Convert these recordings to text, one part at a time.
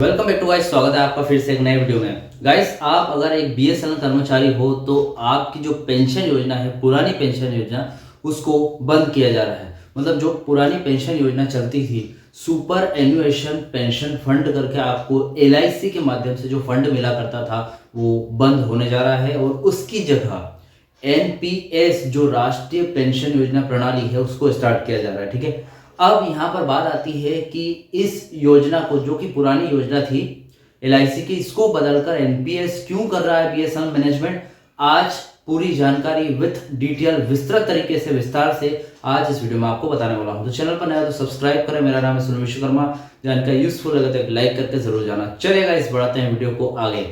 Welcome back to guys, स्वागत है आपका फिर से एक नए वीडियो में। गाइस, आप अगर एक बीएसएनएल कर्मचारी हो तो आपकी जो पेंशन योजना है, पुरानी पेंशन योजना, उसको बंद किया जा रहा है। मतलब जो पुरानी पेंशन योजना चलती थी, सुपर एन्युएशन पेंशन फंड करके आपको एलआईसी के माध्यम से जो फंड मिला करता था, वो बंद होने जा रहा है और उसकी जगह एनपीएस जो राष्ट्रीय पेंशन योजना प्रणाली है उसको स्टार्ट किया जा रहा है। ठीक है, अब यहाँ पर बात आती है कि इस योजना को, जो कि पुरानी योजना थी एलआईसी की, इसको बदलकर एनपीएस क्यों कर रहा है बीएसएनएल मैनेजमेंट। आज पूरी जानकारी विथ डिटेल विस्तृत तरीके से विस्तार से आज इस वीडियो में आपको बताने वाला हूं। तो चैनल पर नया तो सब्सक्राइब करें। मेरा नाम है सुनील विश्वकर्मा। जानकारी यूजफुल लगे तो एक लाइक करके जरूर जाना। चलेगा, इस बढ़ाते हैं वीडियो को आगे।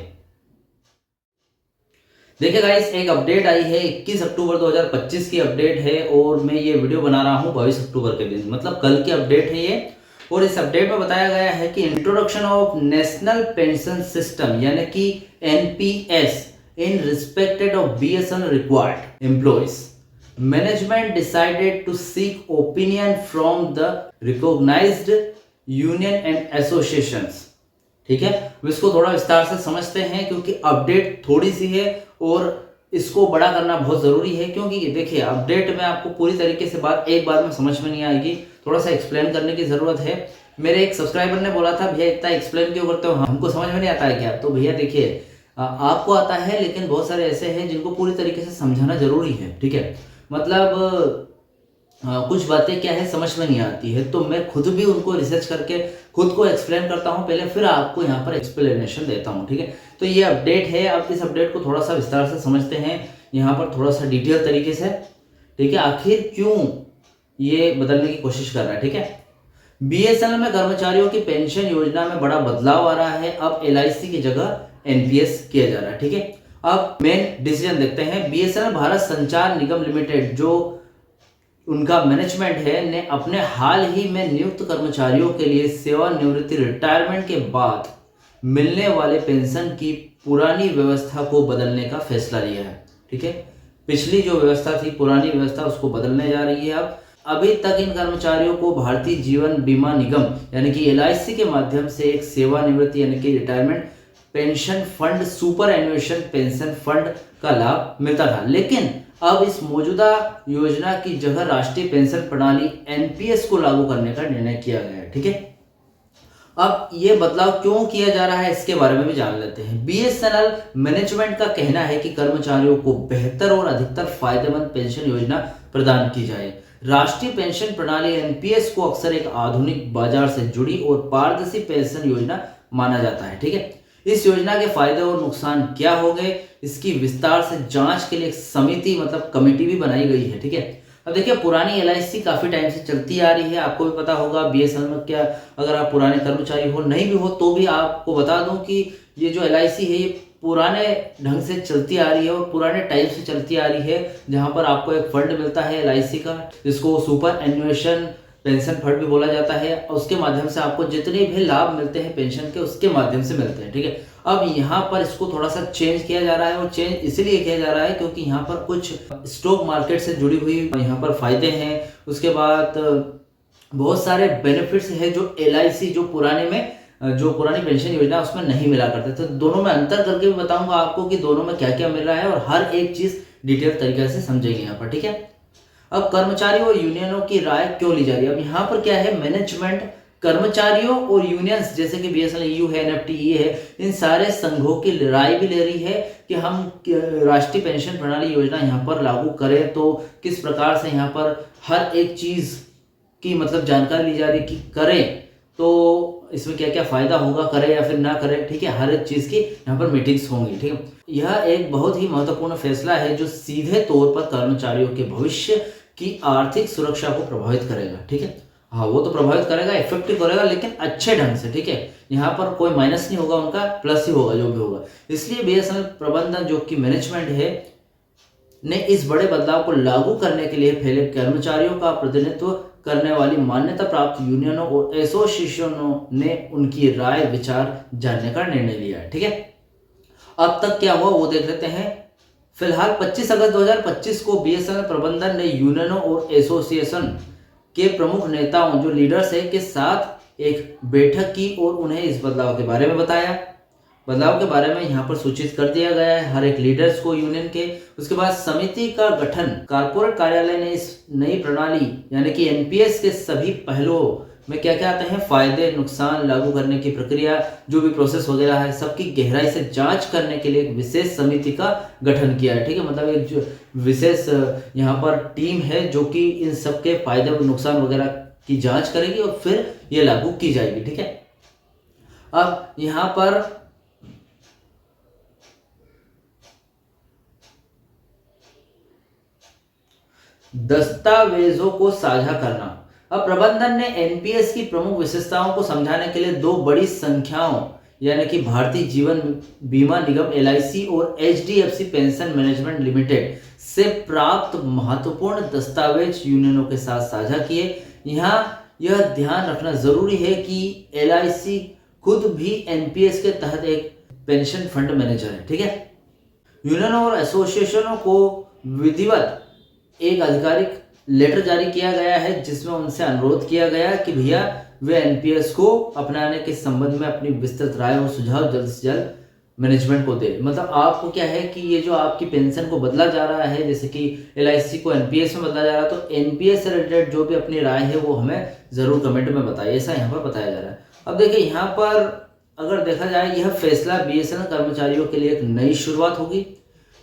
देखिए गाइस, एक अपडेट आई है 21 अक्टूबर 2025 की अपडेट है और मैं ये वीडियो बना रहा हूँ 22 अक्टूबर के दिन, मतलब कल की अपडेट है ये। और इस अपडेट में बताया गया है कि introduction of national pension system यानी कि NPS in respected of BSNL required employees management decided to seek opinion from the recognised union and associations. ठीक है, इसको थोड़ा विस्तार से समझते हैं क्योंकि अपडेट थोड़ी सी है और इसको बड़ा करना बहुत जरूरी है। क्योंकि देखिए, अपडेट में आपको पूरी तरीके से एक बार में समझ में नहीं आएगी, थोड़ा सा एक्सप्लेन करने की जरूरत है। मेरे एक सब्सक्राइबर ने बोला था, भैया इतना एक्सप्लेन क्यों करते हो, हमको समझ में नहीं आता है क्या? तो भैया देखिए, आपको आता है लेकिन बहुत सारे ऐसे हैं जिनको पूरी तरीके से समझाना जरूरी है। ठीक है, मतलब कुछ बातें क्या है समझ में नहीं आती है, तो मैं खुद भी उनको रिसर्च करके खुद को एक्सप्लेन करता हूं पहले, फिर आपको यहाँ पर एक्सप्लेनेशन देता हूं। ठीक है, तो ये अपडेट है। अब इस अपडेट को थोड़ा सा विस्तार से समझते हैं यहाँ पर, थोड़ा सा डिटेल तरीके से। ठीक है, आखिर क्यों ये बदलने की कोशिश कर रहा है। ठीक है, बीएसएनएल में कर्मचारियों की पेंशन योजना में बड़ा बदलाव आ रहा है। अब एलआईसी की जगह एनपीएस किया जा रहा है। ठीक है, अब मेन डिसीजन देखते हैं। बीएसएनएल भारत संचार निगम लिमिटेड, जो उनका मैनेजमेंट है, ने अपने हाल ही में नियुक्त कर्मचारियों के लिए सेवानिवृत्ति रिटायरमेंट के बाद मिलने वाले पेंशन की पुरानी व्यवस्था को बदलने का फैसला लिया है। ठीक है, पिछली जो व्यवस्था थी, पुरानी व्यवस्था, उसको बदलने जा रही है। अब अभी तक इन कर्मचारियों को भारतीय जीवन बीमा निगम यानी कि एलआईसी के माध्यम से एक सेवानिवृत्ति यानी कि retirement pension fund, superannuation pension fund का लाभ मिलता था। लेकिन अब इस मौजूदा योजना की जगह राष्ट्रीय पेंशन प्रणाली एनपीएस को लागू करने का निर्णय किया गया है। ठीक है, अब ये बदलाव क्यों किया जा रहा है इसके बारे में भी जान लेते हैं। बीएसएनएल मैनेजमेंट का कहना है कि कर्मचारियों को बेहतर और अधिकतर फायदेमंद पेंशन योजना प्रदान की जाए। राष्ट्रीय पेंशन प्रणाली एनपीएस को अक्सर एक आधुनिक, बाजार से जुड़ी और पारदर्शी पेंशन योजना माना जाता है। ठीक है, इस योजना के फायदे और नुकसान क्या हो गए, इसकी विस्तार से जांच के लिए एक समिति, मतलब कमेटी भी बनाई गई है। ठीक है, अब देखिए, पुरानी एलआईसी काफी टाइम से चलती आ रही है, आपको भी पता होगा। बीएसएनएल में क्या, अगर आप पुराने कर्मचारी हो, नहीं भी हो तो भी आपको बता दूं कि ये जो एलआईसी है, ये पुराने ढंग से चलती आ रही है और पुराने टाइप से चलती आ रही है, जहां पर आपको एक फंड मिलता है एलआईसी का, जिसको सुपर एन्युएशन पेंशन फंड भी बोला जाता है। उसके माध्यम से आपको जितने भी लाभ मिलते हैं पेंशन के, उसके माध्यम से मिलते हैं। ठीक है, अब यहाँ पर इसको थोड़ा सा चेंज किया जा रहा है, और चेंज इसलिए किया जा रहा है क्योंकि यहाँ पर कुछ स्टॉक मार्केट से जुड़ी हुई यहाँ पर फायदे हैं। उसके बाद बहुत सारे बेनिफिट्स हैं जो एलआईसी, जो पुरानी पेंशन योजना उसमें नहीं मिला करते थे। दोनों में अंतर करके भी बताऊंगा आपको कि दोनों में क्या क्या मिल रहा है, और हर एक चीज डिटेल तरीके से समझेंगे यहाँ पर। ठीक है, अब कर्मचारियों और यूनियनों की राय क्यों ली जा रही है। अब यहाँ पर क्या है, मैनेजमेंट कर्मचारियों और यूनियंस जैसे कि बीएसएनएल, यू है, एनएफटीई है, इन सारे संघों की राय भी ले रही है कि हम राष्ट्रीय पेंशन प्रणाली योजना यहाँ पर लागू करें तो किस प्रकार से यहाँ पर हर एक चीज की मतलब जानकारी ली जा रही है कि करें तो इसमें क्या क्या फायदा होगा, करें या फिर ना करें। ठीक है, हर एक चीज की यहाँ पर मीटिंग्स होंगी। ठीक है, यह एक बहुत ही महत्वपूर्ण फैसला है जो सीधे तौर पर कर्मचारियों के भविष्य की आर्थिक सुरक्षा को प्रभावित करेगा। ठीक है, हाँ, वो तो प्रभावित करेगा, इफेक्टिव करेगा, लेकिन अच्छे ढंग से। ठीक है, यहाँ पर कोई माइनस नहीं होगा, उनका प्लस ही होगा जो भी होगा। इसलिए बीएसएनएल प्रबंधन, जो कि मैनेजमेंट है, ने इस बड़े बदलाव को लागू करने के लिए पहले कर्मचारियों का प्रतिनिधित्व करने वाली मान्यता प्राप्त यूनियनों और एसोसिएशनों ने उनकी राय विचार जानने का निर्णय लिया है। ठीक है, अब तक क्या हुआ वो देख लेते हैं। फिलहाल 25 अगस्त 2025 को बीएसएनएल प्रबंधन ने यूनियनों और एसोसिएशन के प्रमुख नेताओं, जो लीडर्स है, के साथ एक बैठक की और उन्हें इस बदलाव के बारे में बताया। बदलाव के बारे में यहाँ पर सूचित कर दिया गया है हर एक लीडर्स को यूनियन के। उसके बाद समिति का गठन, कारपोरेट कार्यालय ने इस नई प्रणाली यानी कि एनपीएस के सभी पहलुओं में क्या क्या आते हैं, फायदे नुकसान, लागू करने की प्रक्रिया, जो भी प्रोसेस वगैरह है, सबकी गहराई से जांच करने के लिए एक विशेष समिति का गठन किया है। ठीक है, मतलब एक जो विशेष यहाँ पर टीम है जो कि इन सबके फायदे और नुकसान वगैरह की जांच करेगी और फिर ये लागू की जाएगी। ठीक है, अब यहाँ पर दस्तावेजों को साझा करना। अब प्रबंधन ने एनपीएस की प्रमुख विशेषताओं को समझाने के लिए दो बड़ी संख्याओं यानी कि भारतीय जीवन बीमा निगम एलआईसी और एचडीएफसी पेंशन मैनेजमेंट लिमिटेड से प्राप्त महत्वपूर्ण दस्तावेज यूनियनों के साथ साझा किए। यहाँ यह ध्यान रखना जरूरी है कि एलआईसी खुद भी एनपीएस के तहत एक पेंशन फंड मैनेजर है। ठीक है, यूनियनों और एसोसिएशनों को विधिवत एक आधिकारिक लेटर जारी किया गया है जिसमें उनसे अनुरोध किया गया कि भैया वे एनपीएस को अपनाने के संबंध में अपनी विस्तृत राय और सुझाव जल्द से जल्द मैनेजमेंट को दे। मतलब आपको क्या है कि ये जो आपकी पेंशन को बदला जा रहा है, जैसे कि एलआईसी को एनपीएस में बदला जा रहा है, तो एनपीएस से रिलेटेड जो भी अपनी राय है वो हमें जरूर कमेंट में बताइए, ऐसा यहाँ पर बताया जा रहा है। अब देखिए यहाँ पर अगर देखा जाए यह फैसला बीएसएनएल कर्मचारियों के लिए एक नई शुरुआत होगी।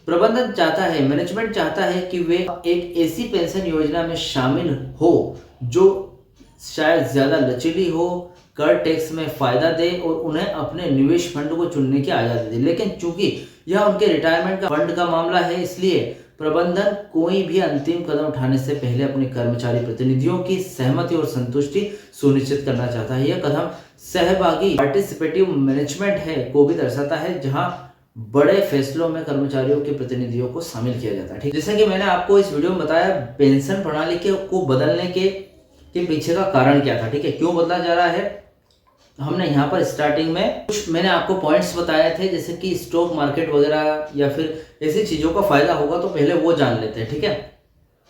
प्रबंधन चाहता है, मैनेजमेंट चाहता है कि वे एक ऐसी पेंशन योजना में शामिल हो जो शायद ज्यादा लचीली हो, कर टैक्स में फायदा दे और उन्हें अपने निवेश फंड को चुनने की आजादी दे। लेकिन चूंकि यह उनके रिटायरमेंट का फंड का मामला है, इसलिए प्रबंधन कोई भी अंतिम कदम उठाने से पहले अपने कर्मचारी प्रतिनिधियों की सहमति और संतुष्टि सुनिश्चित करना चाहता है। यह कदम सहभागी पार्टिसिपेटिव मैनेजमेंट है को भी दर्शाता है, जहां बड़े फैसलों में कर्मचारियों के प्रतिनिधियों को शामिल किया जाता है। ठीक, जैसे कि मैंने आपको इस वीडियो में बताया पेंशन प्रणाली को बदलने के पीछे का कारण क्या था। ठीक है, क्यों बदला जा रहा है, हमने यहाँ पर स्टार्टिंग में कुछ मैंने आपको पॉइंट्स बताए थे, जैसे कि स्टॉक मार्केट वगैरह या फिर ऐसी चीजों का फायदा होगा तो पहले वो जान लेते हैं। ठीक है,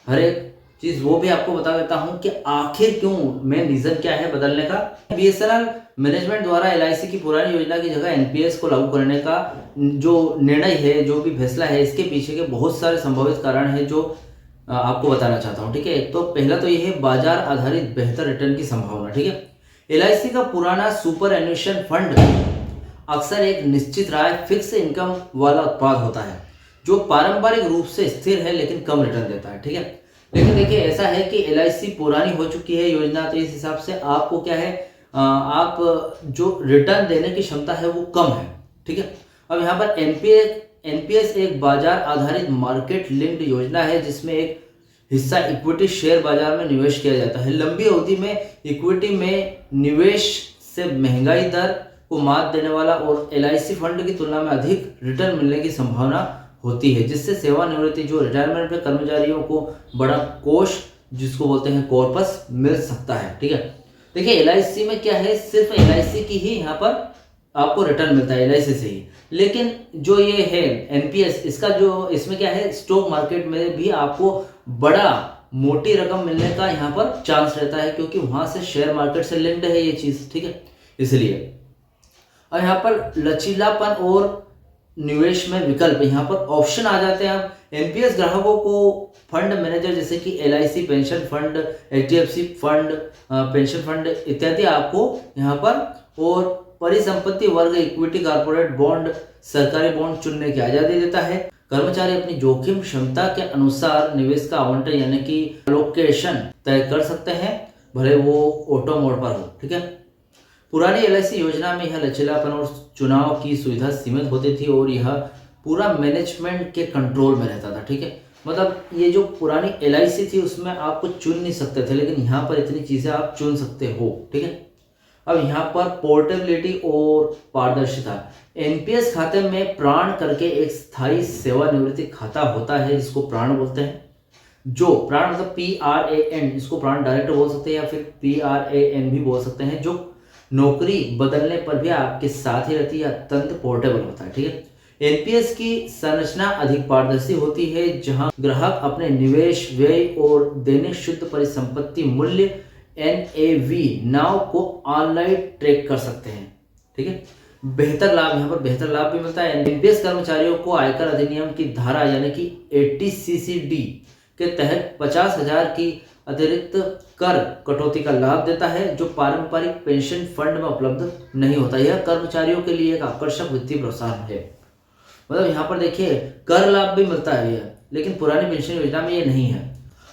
हर एक चीज वो भी आपको बता देता हूं कि आखिर क्यों, मेन रीजन क्या है बदलने का। बीएसएनएल मैनेजमेंट द्वारा एलआईसी की पुरानी योजना की जगह एनपीएस को लागू करने का जो निर्णय है, जो भी फैसला है, इसके पीछे के बहुत सारे संभावित कारण है जो आपको बताना चाहता हूं। ठीक है, तो पहला तो ये है बाजार आधारित बेहतर रिटर्न की संभावना। ठीक है, एलआईसी का पुराना सुपर एन्युएशन फंड अक्सर एक निश्चित आय फिक्स इनकम वाला उत्पाद होता है जो पारंपरिक रूप से स्थिर है लेकिन कम रिटर्न देता है। ठीक है, लेकिन देखिए ऐसा है कि एलआईसी पुरानी हो चुकी है योजना, तो इस हिसाब से आपको क्या है, आप जो रिटर्न देने की क्षमता है वो कम है। ठीक है, अब यहाँ पर एनपीएस एक बाजार आधारित मार्केट लिंक्ड योजना है जिसमें एक हिस्सा इक्विटी शेयर बाजार में निवेश किया जाता है। लंबी अवधि में इक्विटी में निवेश से महंगाई दर को मात देने वाला और एलआईसी फंड की तुलना में अधिक रिटर्न मिलने की संभावना होती है, जिससे सेवानिवृत्ति जो रिटायरमेंट में कर्मचारियों को बड़ा कोष जिसको बोलते हैं कॉर्पस मिल सकता है। ठीक है, देखिए एलआईसी में क्या है, सिर्फ एलआईसी की ही यहाँ पर आपको रिटर्न मिलता है एलआईसी से ही, लेकिन जो ये है एनपीएस, इसका जो इसमें क्या है, स्टॉक मार्केट में भी आपको बड़ा मोटी रकम मिलने का यहाँ पर चांस रहता है क्योंकि वहां से शेयर मार्केट से लिंक्ड है ये चीज। ठीक है, इसलिए और यहाँ पर लचीलापन और निवेश में विकल्प, यहाँ पर ऑप्शन आ जाते हैं। एनपीएस ग्राहकों को फंड मैनेजर जैसे कि LIC pension fund, HDFC fund pension fund इत्यादि आपको यहाँ पर और परिसंपत्ति वर्ग, इक्विटी, कॉर्पोरेट बॉन्ड, सरकारी बॉन्ड चुनने की आजादी देता है। कर्मचारी अपनी जोखिम क्षमता के अनुसार निवेश का आवंटन यानी कि एलोकेशन तय कर सकते हैं, भले वो ऑटो मोड पर हो। ठीक है, पुरानी एलआईसी योजना में यह लचीलापन और चुनाव की सुविधा सीमित होती थी और यह पूरा मैनेजमेंट के कंट्रोल में रहता था। ठीक है, मतलब ये जो पुरानी एलआईसी थी उसमें आपको चुन नहीं सकते थे, लेकिन यहाँ पर इतनी चीजें आप चुन सकते हो। ठीक है, अब यहाँ पर पोर्टेबिलिटी और पारदर्शिता, एनपीएस खाते में प्राण करके एक स्थायी सेवानिवृत्ति खाता होता है जिसको प्राण बोलते हैं। जो प्राण मतलब PRAN, इसको प्राण डायरेक्ट बोल सकते हैं या फिर PRAN भी बोल सकते हैं, जो नौकरी बदलने पर भी आपके साथ ही रहती है, अत्यंत पोर्टेबल होता है। ठीक है, एनपीएस की संरचना अधिक पारदर्शी होती है जहां ग्राहक अपने निवेश, व्यय और दैनिक शुद्ध परिसंपत्ति मूल्य NAV नाव को ऑनलाइन ट्रैक कर सकते हैं। ठीक है, बेहतर लाभ, यहाँ पर बेहतर लाभ भी मिलता है। एनपीएस कर्मचारियों को आयकर अधिनियम की धारा यानी कि 80CCD के तहत 50,000 की अतिरिक्त कर कटौती का लाभ देता है, जो पारंपरिक पेंशन फंड में उपलब्ध नहीं होता। यह कर्मचारियों के लिए एक आकर्षक वित्तीय प्रोत्साहन है। मतलब यहाँ पर देखिए कर लाभ भी मिलता है यह, लेकिन पुरानी पेंशन योजना में ये नहीं है।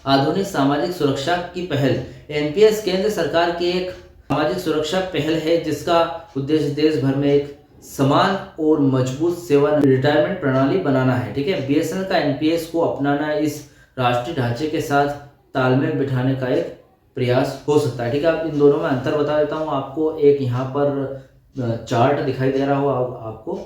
आधुनिक सामाजिक सुरक्षा की पहल। एनपीएस केंद्र सरकार की एक सामाजिक सुरक्षा पहल है जिसका उद्देश्य देश भर में एक समान और मजबूत सेवा रिटायरमेंट प्रणाली बनाना है। ठीक है, बीएसएनएल का एनपीएस को अपनाना इस राष्ट्रीय ढांचे के साथ तालमेल बिठाने का एक प्रयास हो सकता है। ठीक है, अब इन दोनों में अंतर बता देता हूँ आपको। एक यहाँ पर चार्ट दिखाई दे रहा होगा आपको,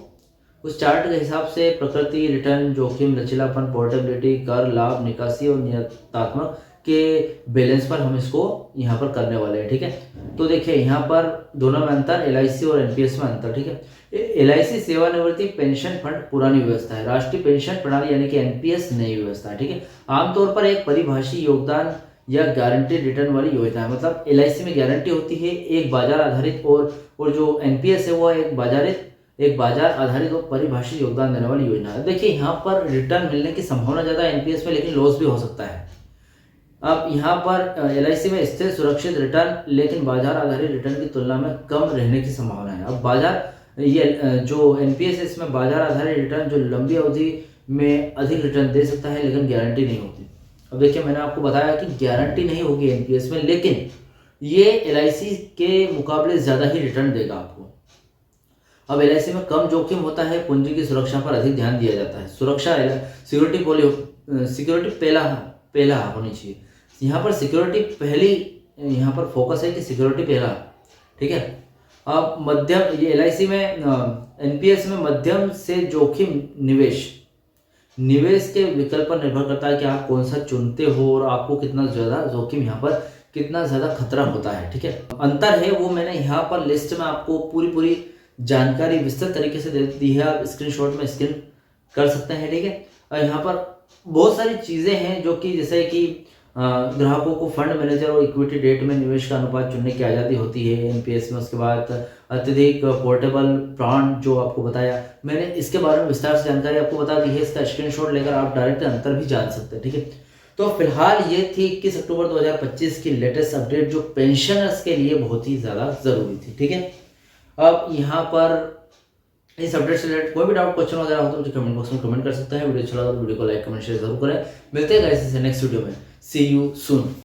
उस चार्ट के हिसाब से प्रकृति, रिटर्न, जोखिम, लचीलापन, पोर्टेबिलिटी, कर, लाभ, निकासी और नियतात्मक के बैलेंस पर हम इसको यहाँ पर करने वाले हैं। ठीक है, तो देखिए यहाँ पर दोनों में अंतर, एलआईसी और एनपीएस में अंतर। ठीक है, एलआईसी सेवानिवृत्ति पेंशन फंड पुरानी व्यवस्था है, राष्ट्रीय पेंशन प्रणाली यानी कि एनपीएस नई व्यवस्था है। ठीक है, आमतौर पर एक परिभाषी योगदान या गारंटी रिटर्न वाली योजना है। मतलब एलआईसी में गारंटी होती है एक बाजार आधारित, और जो एनपीएस है वो एक बाजार आधारित और परिभाषित योगदान देने वाली योजना है। देखिए यहाँ पर रिटर्न मिलने की संभावना ज़्यादा है एनपीएस में, लेकिन लॉस भी हो सकता है। अब यहाँ पर एलआईसी में स्थिर सुरक्षित रिटर्न, लेकिन बाजार आधारित रिटर्न की तुलना में कम रहने की संभावना है। अब ये जो एनपीएस है इसमें बाजार आधारित रिटर्न जो लंबी अवधि में अधिक रिटर्न दे सकता है, लेकिन गारंटी नहीं होती। अब देखिए मैंने आपको बताया कि गारंटी नहीं होगी एनपीएस में, लेकिन ये एलआईसी के मुकाबले ज़्यादा ही रिटर्न देगा आपको। अब एलआईसी में कम जोखिम होता है, पूंजी की सुरक्षा पर अधिक ध्यान दिया जाता है। सुरक्षा सिक्योरिटी पहला होनी चाहिए। यहाँ पर सिक्योरिटी पहली, यहाँ पर फोकस है कि सिक्योरिटी पहला। ठीक है, अब मध्यम, ये एलआईसी में एनपीएस में मध्यम से जोखिम निवेश के विकल्प पर निर्भर करता है कि आप कौन सा चुनते हो और आपको कितना ज़्यादा जोखिम, यहाँ पर कितना ज़्यादा खतरा होता है। ठीक है, अंतर है वो मैंने यहाँ पर लिस्ट में आपको पूरी जानकारी विस्तृत तरीके से दे दी है, आप स्क्रीनशॉट में स्कैन कर सकते हैं। ठीक है, और यहाँ पर बहुत सारी चीज़ें हैं जो कि जैसे कि ग्राहकों को फंड मैनेजर और इक्विटी डेट में निवेश का अनुपात चुनने की आज़ादी होती है एनपीएस में। उसके बाद अत्यधिक पोर्टेबल ब्रांड जो आपको बताया मैंने, इसके बारे में विस्तार से जानकारी आपको बता दी है। इसका स्क्रीनशॉट लेकर आप डायरेक्ट अंतर भी जान सकते हैं। ठीक है, तो फिलहाल ये थी 21 अक्टूबर 2025 की लेटेस्ट अपडेट जो पेंशनर्स के लिए बहुत ही ज़्यादा ज़रूरी थी। ठीक है, अब यहाँ पर इस अपडेट से रिलेटेड कोई भी डाउट, क्वेश्चन वगैरह हो तो मुझे कमेंट बॉक्स में कमेंट कर सकते हैं। वीडियो अच्छा लगा तो वीडियो को लाइक, कमेंट, शेयर जरूर करें। मिलते हैं गाइस नेक्स्ट वीडियो में। सी यू सून।